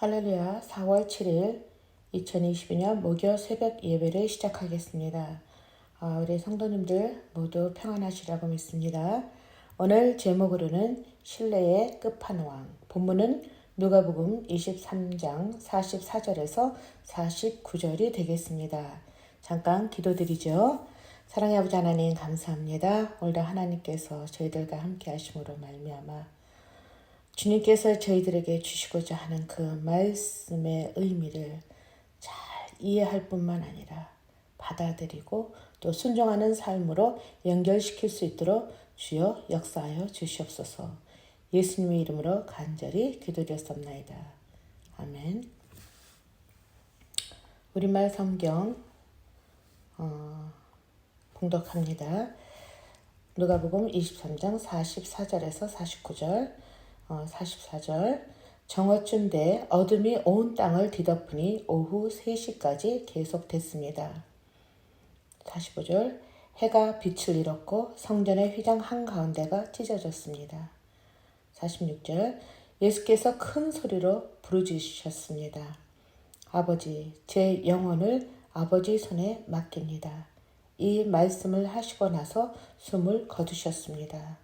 할렐루야. 4월 7일 2022년 목요 새벽 예배를 시작하겠습니다. 우리 성도님들 모두 평안하시라고 믿습니다. 오늘 제목으로는 신뢰의 끝판왕, 본문은 누가복음 23장 44절에서 49절이 되겠습니다. 잠깐 기도드리죠. 사랑의 아버지 하나님 감사합니다. 오늘도 하나님께서 저희들과 함께 하심으로 말미암아 주님께서 저희들에게 주시고자 하는 그 말씀의 의미를 잘 이해할 뿐만 아니라 받아들이고 또 순종하는 삶으로 연결시킬 수 있도록 주여 역사하여 주시옵소서. 예수님의 이름으로 간절히 기도드렸습니다. 아멘. 우리말 성경 봉독합니다. 누가복음 23장 44절에서 49절 44절 정오쯤 돼 어둠이 온 땅을 뒤덮으니 오후 3시까지 계속됐습니다. 45절 해가 빛을 잃었고 성전의 휘장 한가운데가 찢어졌습니다. 46절 예수께서 큰 소리로 부르짖으셨습니다. 아버지, 제 영혼을 아버지 손에 맡깁니다. 이 말씀을 하시고 나서 숨을 거두셨습니다.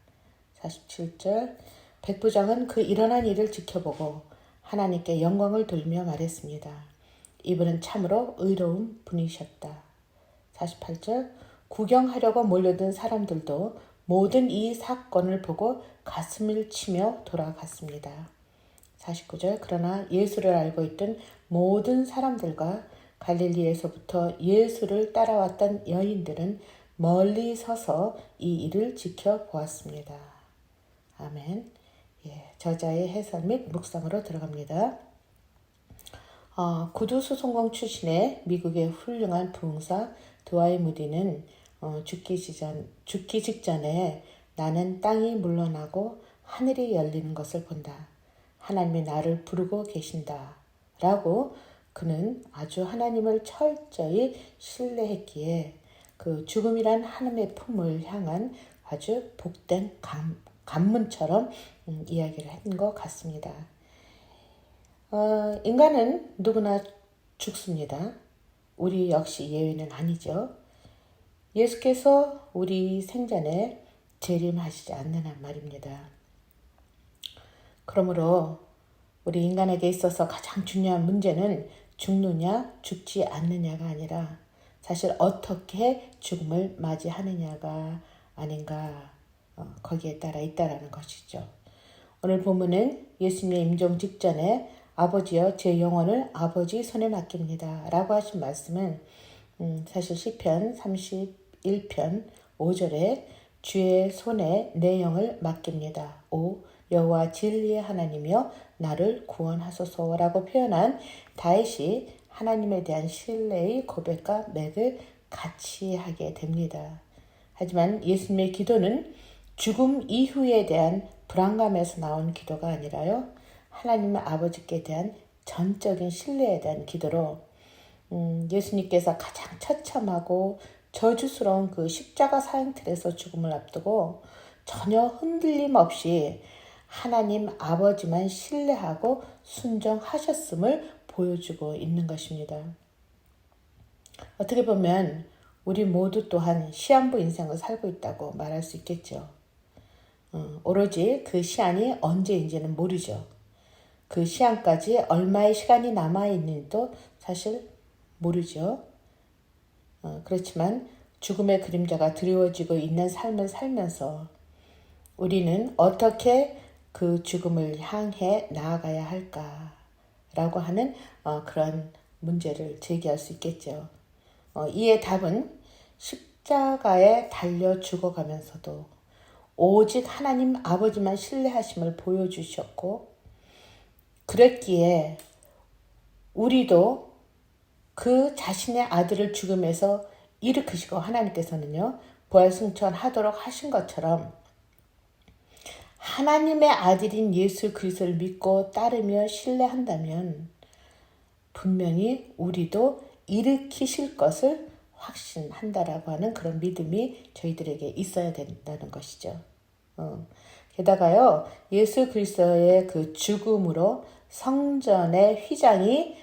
47절 백부장은 그 일어난 일을 지켜보고 하나님께 영광을 돌며 말했습니다. 이분은 참으로 의로운 분이셨다. 48절 구경하려고 몰려든 사람들도 모든 이 사건을 보고 가슴을 치며 돌아갔습니다. 49절 그러나 예수를 알고 있던 모든 사람들과 갈릴리에서부터 예수를 따라왔던 여인들은 멀리 서서 이 일을 지켜보았습니다. 아멘. 저자의 해설 및 묵상으로 들어갑니다. 구두수송공 출신의 미국의 훌륭한 부흥사 드와이 무디는 죽기 직전에 나는 땅이 물러나고 하늘이 열리는 것을 본다. 하나님이 나를 부르고 계신다. 라고 그는 아주 하나님을 철저히 신뢰했기에 그 죽음이란 하나님의 품을 향한 아주 복된 관문처럼 이야기를 한 것 같습니다. 인간은 누구나 죽습니다. 우리 역시 예외는 아니죠. 예수께서 우리 생전에 재림하시지 않는 한 말입니다. 그러므로 우리 인간에게 있어서 가장 중요한 문제는 죽느냐 죽지 않느냐가 아니라 사실 어떻게 죽음을 맞이하느냐가 아닌가 거기에 따라 있다라는 것이죠. 오늘 본문은 예수님의 임종 직전에 아버지여 제 영혼을 아버지 손에 맡깁니다 라고 하신 말씀은 사실 시편 31편 5절에 주의 손에 내 영을 맡깁니다. 오 여호와 진리의 하나님이여 나를 구원하소서라고 표현한 다윗이 하나님에 대한 신뢰의 고백과 맥을 같이 하게 됩니다. 하지만 예수님의 기도는 죽음 이후에 대한 불안감에서 나온 기도가 아니라요. 하나님 아버지께 대한 전적인 신뢰에 대한 기도로 예수님께서 가장 처참하고 저주스러운 그 십자가 사형틀에서 죽음을 앞두고 전혀 흔들림 없이 하나님 아버지만 신뢰하고 순종하셨음을 보여주고 있는 것입니다. 어떻게 보면 우리 모두 또한 시한부 인생을 살고 있다고 말할 수 있겠죠. 오로지 그 시한이 언제인지는 모르죠. 그 시한까지 얼마의 시간이 남아있는지도 사실 모르죠. 그렇지만 죽음의 그림자가 드리워지고 있는 삶을 살면서 우리는 어떻게 그 죽음을 향해 나아가야 할까라고 하는 그런 문제를 제기할 수 있겠죠. 이에 답은 십자가에 달려 죽어가면서도 오직 하나님 아버지만 신뢰하심을 보여주셨고 그랬기에 우리도 그 자신의 아들을 죽음에서 일으키시고 하나님께서는요 부활승천하도록 하신 것처럼 하나님의 아들인 예수 그리스도를 믿고 따르며 신뢰한다면 분명히 우리도 일으키실 것을 확신한다라고 하는 그런 믿음이 저희들에게 있어야 된다는 것이죠. 게다가요 예수 그리스도의 그 죽음으로 성전의 휘장이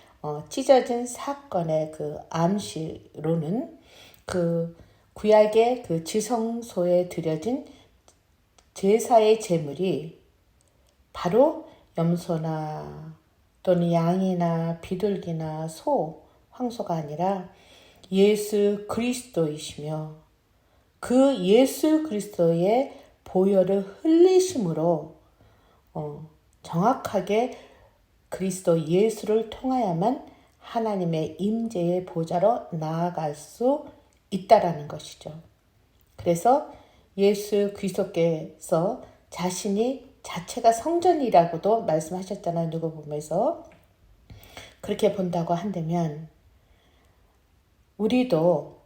찢어진 사건의 그 암시로는 그 구약의 그 지성소에 드려진 제사의 제물이 바로 염소나 또는 양이나 비둘기나 소, 황소가 아니라 예수 그리스도이시며 그 예수 그리스도의 보혈을 흘리심으로 정확하게 그리스도 예수를 통하여만 하나님의 임재의 보좌로 나아갈 수 있다라는 것이죠. 그래서 예수 그리스도께서 자체가 성전이라고도 말씀하셨잖아요. 누가복음에서. 그렇게 본다고 한다면 우리도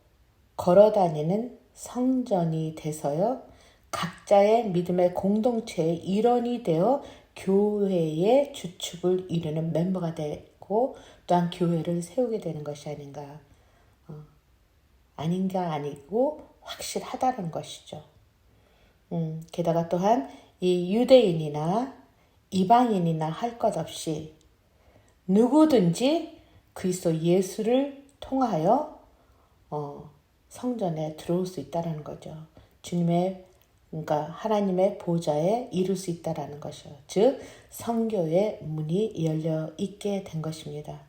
걸어다니는 성전이 돼서요. 각자의 믿음의 공동체의 일원이 되어 교회의 주축을 이루는 멤버가 되고 또한 교회를 세우게 되는 것이 아니고 확실하다는 것이죠. 게다가 또한 이 유대인이나 이방인이나 할 것 없이 누구든지 그리스도 예수를 통하여 성전에 들어올 수 있다는 거죠. 그러니까 하나님의 보좌에 이룰 수 있다는 것이요. 즉 성교의 문이 열려 있게 된 것입니다.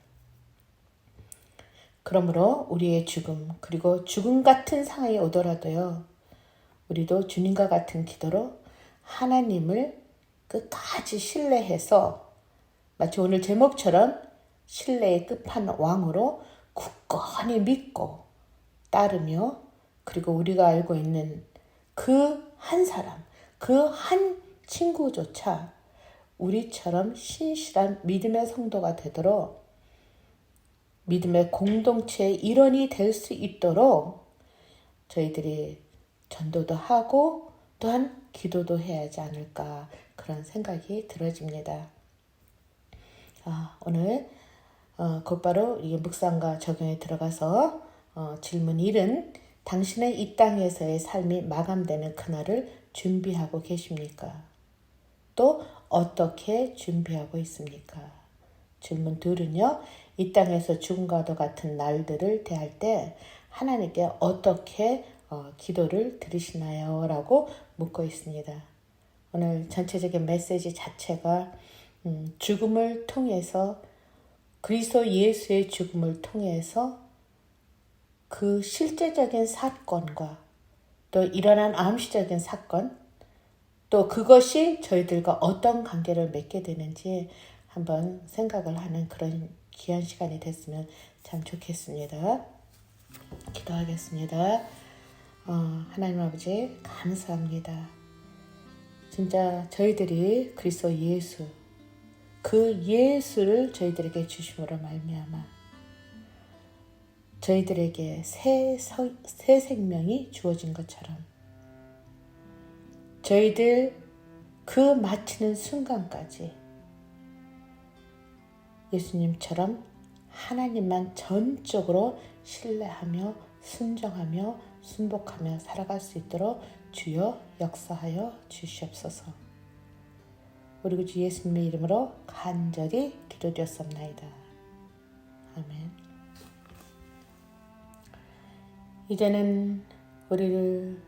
그러므로 우리의 죽음 그리고 죽음 같은 상황이 오더라도요. 우리도 주님과 같은 기도로 하나님을 끝까지 신뢰해서 마치 오늘 제목처럼 신뢰의 끝판왕으로 굳건히 믿고 따르며 그리고 우리가 알고 있는 그 한 사람, 그 한 친구조차 우리처럼 신실한 믿음의 성도가 되도록 믿음의 공동체의 일원이 될 수 있도록 저희들이 전도도 하고 또한 기도도 해야 하지 않을까 그런 생각이 들어집니다. 오늘 곧바로 이 묵상과 적용에 들어가서 질문 1은 당신의 이 땅에서의 삶이 마감되는 그날을 준비하고 계십니까? 또 어떻게 준비하고 있습니까? 질문 2은요. 이 땅에서 죽음과도 같은 날들을 대할 때 하나님께 어떻게 기도를 드리시나요? 라고 묻고 있습니다. 오늘 전체적인 메시지 자체가 죽음을 통해서 그리스도 예수의 죽음을 통해서 그 실제적인 사건과 또 일어난 암시적인 사건 또 그것이 저희들과 어떤 관계를 맺게 되는지 한번 생각을 하는 그런 귀한 시간이 됐으면 참 좋겠습니다. 기도하겠습니다. 하나님 아버지 감사합니다. 진짜 저희들이 그리스도 예수 그 예수를 저희들에게 주심으로 말미암아 저희들에게 새 생명이 주어진 것처럼 저희들 그 마치는 순간까지 예수님처럼 하나님만 전적으로 신뢰하며 순종하며 순복하며 살아갈 수 있도록 주여 역사하여 주시옵소서. 우리 주 예수님의 이름으로 간절히 기도드렸습니다. 아멘. 이제는 우리를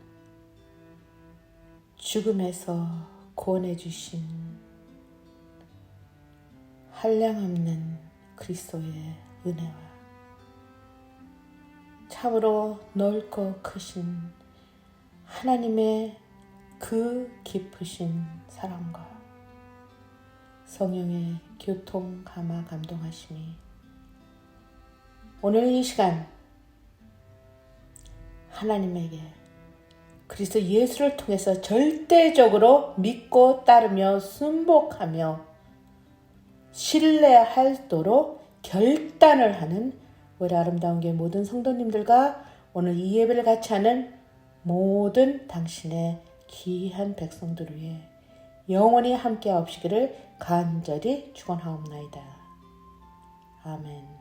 죽음에서 구원해 주신 한량없는 그리스도의 은혜와 참으로 넓고 크신 하나님의 그 깊으신 사랑과 성령의 교통, 감화, 감동하심이 오늘 이 시간 하나님에게 그리스도 예수를 통해서 절대적으로 믿고 따르며 순복하며 신뢰하도록 결단을 하는 우리 아름다운 교회 모든 성도님들과 오늘 이 예배를 같이 하는 모든 당신의 귀한 백성들을 위해 영원히 함께 하옵시기를 간절히 축원하옵나이다. 아멘.